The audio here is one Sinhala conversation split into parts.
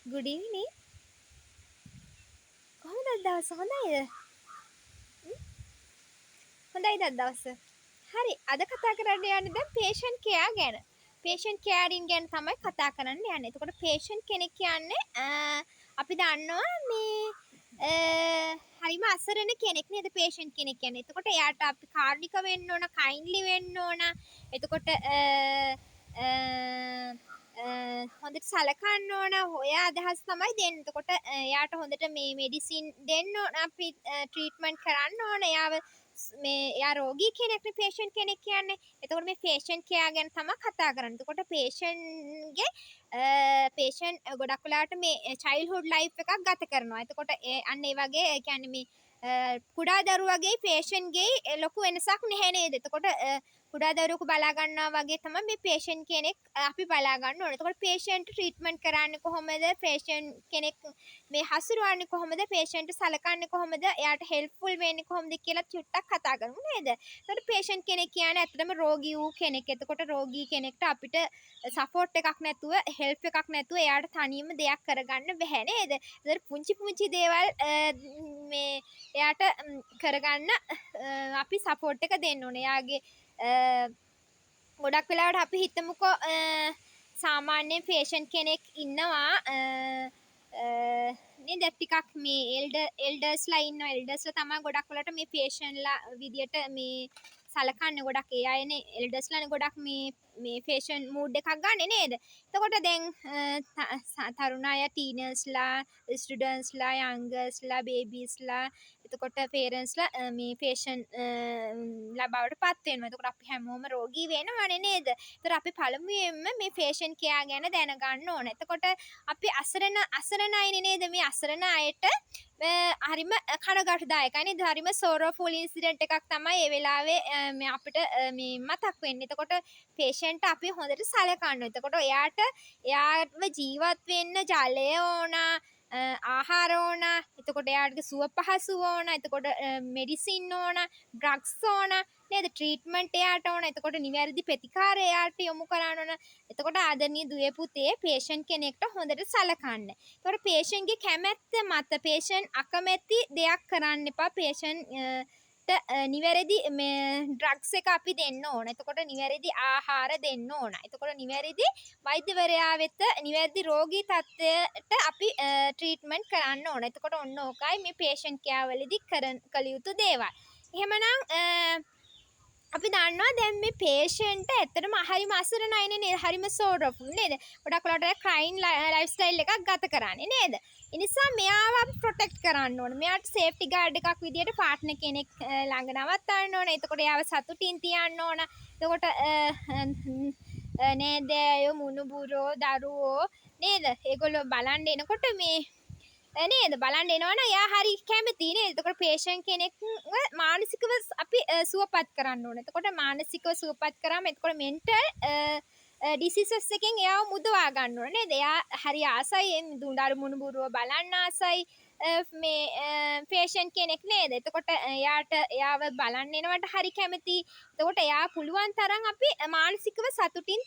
Good evening. කොහොමද අද දවස? හොඳයිද? හොඳයිද අද දවස? හරි. අද කතා කරන්න යන්නේ දැන් patient care ගැන. patient caring ගැන තමයි කතා කරන්න යන්නේ. එතකොට patient කෙනෙක් කියන්නේ අපි දන්නවා මේ හරිම අසරණ කෙනෙක් නේද patient කෙනෙක් කියන්නේ. එතකොට එයාට අපි කාරුණික වෙන්න ඕන, kindly වෙන්න ඕන. එතකොට හොඳට සලකන්න ඕන. ඔය අදහස් තමයි දෙන්නේ. එතකොට එයාට හොඳට මේ මෙඩිසින් දෙන්න ඕන. අපි ට්‍රීට්මන්ට් කරන්න ඕන. එයා රෝගී කෙනෙක්නේ patient කෙනෙක් කියන්නේ. එතකොට මේ patient care ගැන තමයි කතා කරන්නේ. එතකොට patient ගොඩක් වෙලාවට මේ childhood life එකක් ගත කරනවා. එතකොට අන්න ඒ වගේ කියන්නේ මේ කුඩා දරුවගේ patient ගේ ලොකු වෙනසක් නැහැ නේද? එතකොට කුඩා දරුවෙකු බලා ගන්නවා වගේ තමයි මේ patient කෙනෙක් අපි බලා ගන්න ඕනේ. එතකොට patient treatment කරන්නේ කොහොමද? patient කෙනෙක් මේ හසුරුවන්නේ කොහොමද? patient සලකන්නේ කොහොමද? එයාට helpful වෙන්නේ කොහොමද කියලා චුට්ටක් කතා කරමු නේද? එතකොට patient කෙනෙක් කියන්නේ ඇත්තටම රෝගී වූ කෙනෙක්. එතකොට රෝගී කෙනෙක්ට අපිට support එකක් නැතුව, help එකක් නැතුව එයාට තනියම දෙයක් කරගන්න බැහැ නේද? එතකොට පුංචි පුංචි දේවල් මේ එයාට කරගන්න අපි support එක දෙන්න ඕනේ. එයාගේ ගොඩක් වෙලාවට අපි හිතමුකෝ සාමාන්‍යයෙන් patient කෙනෙක් ඉන්නවා නේද ටිකක් මේ එල්ඩර්ස්ලා ඉන්නවා එල්ඩර්ස්ලා තමයි ගොඩක් වෙලාවට මේ patient ලා විදියට මේ සලකන්නේ ගොඩක් ඒ අයනේ එල්ඩර්ස්ලානේ ගොඩක් මේ patient mood එකක් ගන්නෙ නේද? එතකොට දැන් තරුණ අය ටීනර්ස්ලා ස්ටුඩන්ට්ස්ලා යංගර්ස්ලා බේබීස්ලා එතකොට පේරන්ට්ස්ලා මේ patient ලා බවට පත් වෙනවා. එතකොට අපි හැමෝම රෝගී වෙනවනේ නේද? එතකොට අපි පළමුවෙන්ම මේ patient care ගැන දැනගන්න ඕන. එතකොට අපි අසරණ අයනේ නේද? මේ අසරණ අයට හරිම කනගාටුදායකයි නේද? හරිම sorrowful incident එකක් තමයි ඒ වෙලාවේ මේ අපිට මේ මතක් වෙන්නේ. එතකොට patient අපි හොඳට සලකන්න. එතකොට එයාව ජීවත් වෙන්න ජලය ඕන, ආහාර ඕන, එතකොට එයාට සුව පහසු ඕන, එතකොට මෙඩිසින් ඕන, ඩ්‍රග්ස් ඕන නේද? ට්‍රීට්මන්ට් එයාට ඕන. එතකොට නිවැරදි ප්‍රතිකාර එයාට යොමු කරන්න ඕන. එතකොට ආදරණීය දුවේ පුතේ patient කෙනෙක්ට හොඳට සලකන්න. එතකොට patient ගේ කැමැත්ත මත patient අකමැති දෙයක් කරන්න එපා. patient නිවැරදි ඩ්‍රග්ස් එක අපි දෙන්න ඕන. එතකොට නිවැරදි ආහාර දෙන්න ඕන. එතකොට නිවැරදි වෛද්‍යවරයා වෙත නිවැරදි රෝගී තත්ත්වයට අපි ට්‍රීට්මන්ට් කරන්න ඕන. එතකොට ඔන්න ඕකයි මේ patient care වලදී කළ යුතු දේවල්. එහෙමනම් අපි දන්නවා දැන් මේ patient ඇත්තටම හරිම අසරණයිනේ නේද? හරිම sorrowful නේද? ගොඩක් වෙලාවට crying lifestyle එකක් ගත කරන්නේ නේද? ඒ නිසා මෙයාව අපි protect කරන්න ඕනේ. මෙයාට safety guard එකක් විදියට partner කෙනෙක් ළඟ නවත්තන්න ඕනේ. එතකොට එයාව සතුටින් තියන්න ඕන. එතකොට නේදෑයෝ මුණුබුරෝ දරුවෝ නේද? ඒගොල්ලෝ බලන්න එනකොට මේ නේද බලන්න එනවනම් එයා හරි කැමති නේද? එතකොට patient කෙනෙක් මානසිකව අපි සුවපත් කරන්න ඕනේ. එතකොට මානසිකව සුවපත් කරාම එතකොට mental diseases එකෙන් එයාව මුදවා ගන්න ඕනේ නේද? එයා හරි ආසයි දුඬාරු මුණුබුරුව බලන්න ආසයි මේ patient කෙනෙක් නේද? එතකොට එයාව බලන්න එනවට හරි කැමති. එතකොට එයා පුළුවන් තරම් අපි මානසිකව සතුටින්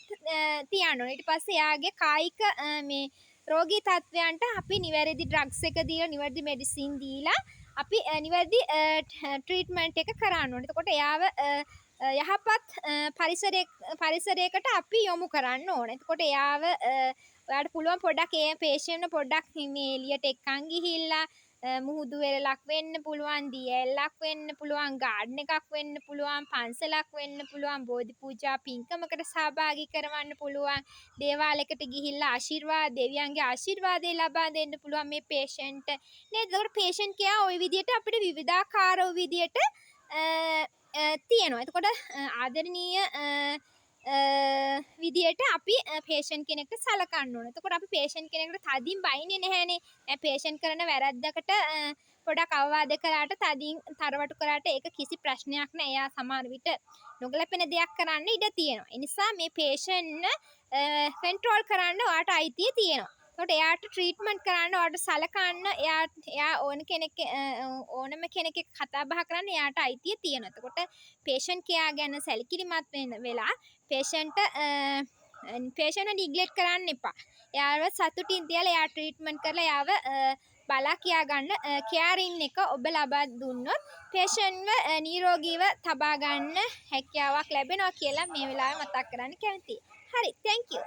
තියන්න ඕනේ. ඊට පස්සේ එයාගේ කායික මේ රෝගී තත්වයන්ට අපි නිවැරදි ඩ්‍රග්ස් එක දීලා නිවැරදි මෙඩිසින් දීලා අපි නිවැරදි ට්‍රීට්මන්ට් එක කරන්න ඕනේ. එතකොට එයාව යහපත් පරිසරයකට අපි යොමු කරන්න ඕනේ. එතකොට ඔයාට පුළුවන් පොඩ්ඩක් ඒ patient පොඩ්ඩක් මේ එළියට එක්කන් ගිහිල්ලා මුහුදු වෙරළක් වෙන්න පුළුවන්, දියැලක් වෙන්න පුළුවන්, ගාඩන් එකක් වෙන්න පුළුවන්, පන්සලක් වෙන්න පුළුවන්, බෝධි පූජා පින්කමකට සහභාගී කරවන්න පුළුවන්, දේවාලයකට ගිහිල්ලා දෙවියන්ගේ ආශිර්වාදය ලබා දෙන්න පුළුවන් මේ patient නේද? ඒකට patient care ওই විදිහට අපිට විවිධාකාර වූ විදිහට තියෙනවා. එතකොට ආදරණීය විදියට අපි patient කෙනෙක්ට සලකන්න ඕනේ. එතකොට අපි patient කෙනෙකුට තදින් බයින්නේ නැහැනේ. patient කරන වැරද්දකට පොඩක් අවවාද කළාට තදින් තරවටු කළාට ඒක කිසි ප්‍රශ්නයක් නෑ. එයා සමහර විට නොගැලපෙන දෙයක් කරන්න ඉඩ තියෙනවා. ඒ නිසා මේ patient control කරන්න ඔයාට අයිතිය තියෙනවා. එතකොට එයාට ට්‍රීට්මන්ට් කරන්න ඔයාට සලකන්න එයා ඕනම කෙනෙක් එක්ක කතා බහ කරන්න එයාට අයිතිය තියෙනවා. එතකොට patient care ගැන සැලකිලිමත් වෙලා patient පේෂන්ට් නිග්ලෙක්ට් කරන්න එපා. එයාව සතුටින් තියලා එයා ට්‍රීට්මන්ට් කරලා එයාව බලා කියා ගන්න කෙයාරින් එක ඔබ ලබා දුන්නොත් පේෂන්ට්ව නිරෝගීව තබා ගන්න හැකියාවක් ලැබෙනවා කියලා මේ වෙලාවේ මතක් කරන්න කැමතියි. හරි, thank you.